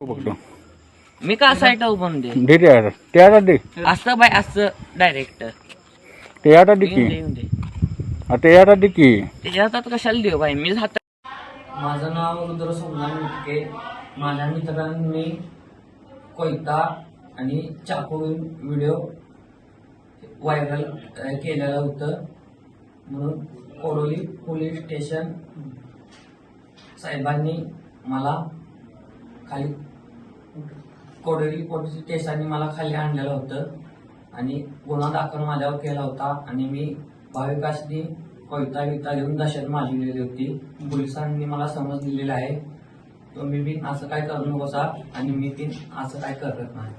बघतो मी का site open दे दे ते आता दे असं बाय असं डायरेक्ट ते आता दे की येऊन दे ते आता दे की त्याच्या हातात कशाला देऊ बाई मी हात. माझं नाव रुद्र सोमनाथ मुटके. माझ्या मित्रांनी कोयता आणि चाकू व्हिडिओ व्हायरल केलेलं होतं म्हणून कोडोली पोलीस स्टेशन साहेबांनी मला खाली कोडोली पोलीस स्टेशनने मला खाली आणलेलं होतं आणि गुन्हा दाखल माझ्यावर केला होता आणि मी भाविकांनी कोयता विता घेऊन दहशत माजवलेली होती. पोलिसांनी मला समज दिलेला आहे तुम्ही बी असं काय करू नकोसा आणि मी बी असं काय करत नाही.